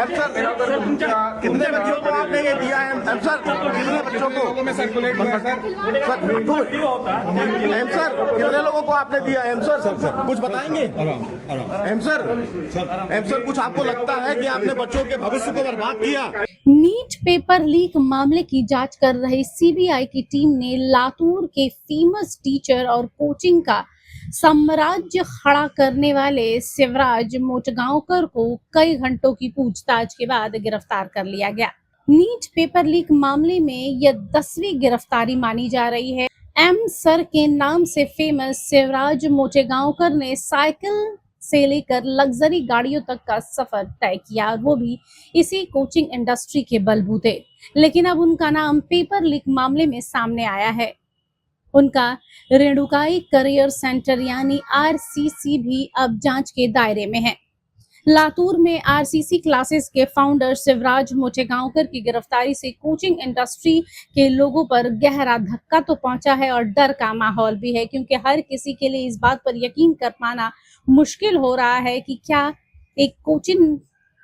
कितने बच्चों को आपने ये दिया है सर? कितने बच्चों को में सर्कुलेट हुआ सर? सर कितने लोगों को आपने दिया है सर? कुछ बताएंगे सर? कुछ आपको लगता है कि आपने बच्चों के भविष्य को बर्बाद किया? नीट पेपर लीक मामले की जांच कर रही सीबीआई की टीम ने लातूर के फेमस टीचर और कोचिंग का साम्राज्य खड़ा करने वाले शिवराज मोटगांवकर को कई घंटों की पूछताछ के बाद गिरफ्तार कर लिया गया। नीट पेपर लीक मामले में यह 10वीं गिरफ्तारी मानी जा रही है। एम सर के नाम से फेमस शिवराज मोटेगांवकर ने साइकिल से लेकर लग्जरी गाड़ियों तक का सफर तय किया, और वो भी इसी कोचिंग इंडस्ट्री के बलबूते। लेकिन अब उनका नाम पेपर लीक मामले में सामने आया है। उनका रेणुकाई करियर सेंटर यानी आरसीसी भी अब जांच के दायरे में है। लातूर में आरसीसी क्लासेस के फाउंडर शिवराज मोटेगांवकर की गिरफ्तारी से कोचिंग इंडस्ट्री के लोगों पर गहरा धक्का तो पहुंचा है और डर का माहौल भी है, क्योंकि हर किसी के लिए इस बात पर यकीन कर पाना मुश्किल हो रहा है कि क्या एक कोचिंग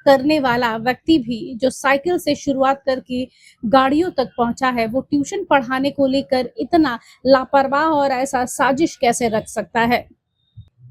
करने वाला व्यक्ति भी जो साइकिल से शुरुआत करके गाड़ियों तक पहुंचा है, वो ट्यूशन पढ़ाने को लेकर इतना लापरवाह और ऐसा साजिश कैसे रख सकता है।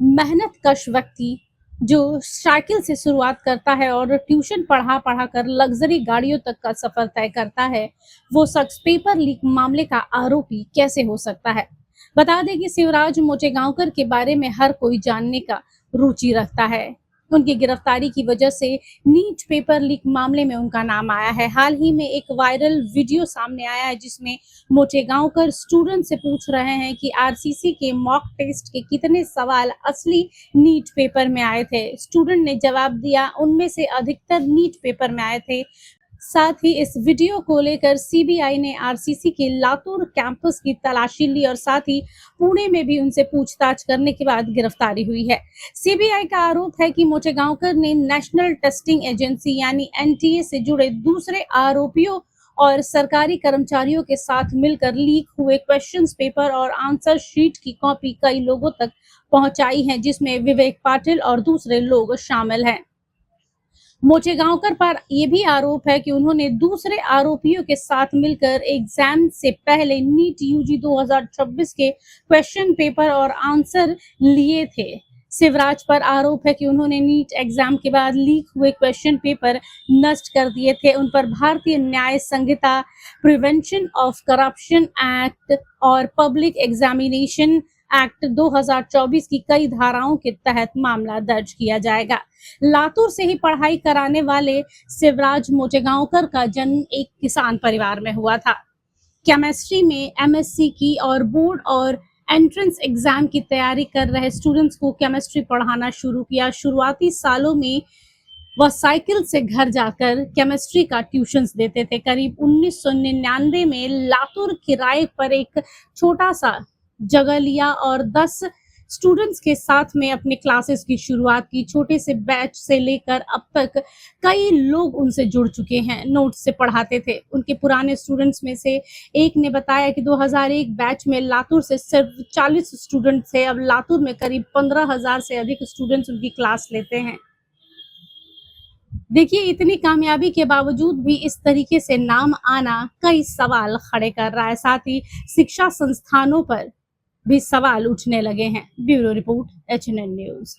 मेहनत कश व्यक्ति जो साइकिल से शुरुआत करता है और ट्यूशन पढ़ा कर लग्जरी गाड़ियों तक का सफर तय करता है, वो शख्स पेपर लीक मामले का आरोपी कैसे हो सकता है। बता दें कि शिवराज मोटेगांवकर के बारे में हर कोई जानने का रुचि रखता है। उनकी गिरफ्तारी की वजह से नीट पेपर लीक मामले में उनका नाम आया है। हाल ही में एक वायरल वीडियो सामने आया है जिसमें मोटेगांवकर स्टूडेंट से पूछ रहे हैं कि आरसीसी के मॉक टेस्ट के कितने सवाल असली नीट पेपर में आए थे। स्टूडेंट ने जवाब दिया उनमें से अधिकतर नीट पेपर में आए थे। साथ ही इस वीडियो को लेकर सीबीआई ने आरसीसी के लातूर कैंपस की तलाशी ली और साथ ही पुणे में भी उनसे पूछताछ करने के बाद गिरफ्तारी हुई है। सीबीआई का आरोप है कि मोटेगांवकर ने नेशनल टेस्टिंग एजेंसी यानी एनटीए से जुड़े दूसरे आरोपियों और सरकारी कर्मचारियों के साथ मिलकर लीक हुए क्वेश्चंस पेपर और आंसर शीट की कॉपी कई लोगों तक पहुंचाई है, जिसमें विवेक पाटिल और दूसरे लोग शामिल हैं। मोटेगांवकर पर यह भी आरोप है कि उन्होंने दूसरे आरोपियों के साथ मिलकर एग्जाम से पहले नीट यूजी 2026 के क्वेश्चन पेपर और आंसर लिए थे। शिवराज पर आरोप है कि उन्होंने नीट एग्जाम के बाद लीक हुए क्वेश्चन पेपर नष्ट कर दिए थे। उन पर भारतीय न्याय संहिता, प्रिवेंशन ऑफ करप्शन एक्ट और पब्लिक एग्जामिनेशन एक्ट 2024 की कई धाराओं के तहत मामला दर्ज किया जाएगा। लातूर से ही पढ़ाई कराने वाले शिवराज मोटेगांवकर का जन्म एक किसान परिवार में हुआ था। केमिस्ट्री में एमएससी की और बोर्ड और एंट्रेंस एग्जाम की तैयारी कर रहे स्टूडेंट्स को केमिस्ट्री पढ़ाना शुरू किया। शुरुआती सालों में वह साइकिल से घर जाकर केमिस्ट्री का ट्यूशंस देते थे। करीब 1999 में लातूर किराए पर एक छोटा सा जगह लिया और 10 स्टूडेंट्स के साथ में अपने क्लासेस की शुरुआत की। छोटे से बैच से लेकर अब तक कई लोग उनसे जुड़ चुके हैं, नोट्स से पढ़ाते थे। उनके पुराने स्टूडेंट्स में से एक ने बताया कि 2001 बैच में लातूर से सिर्फ 40 स्टूडेंट थे। अब लातूर में करीब 15,000 से अधिक स्टूडेंट्स उनकी क्लास लेते हैं। देखिए, इतनी कामयाबी के बावजूद भी इस तरीके से नाम आना कई सवाल खड़े कर रहा है। साथ ही शिक्षा संस्थानों पर भी सवाल उठने लगे हैं। Bureau report, HNN news.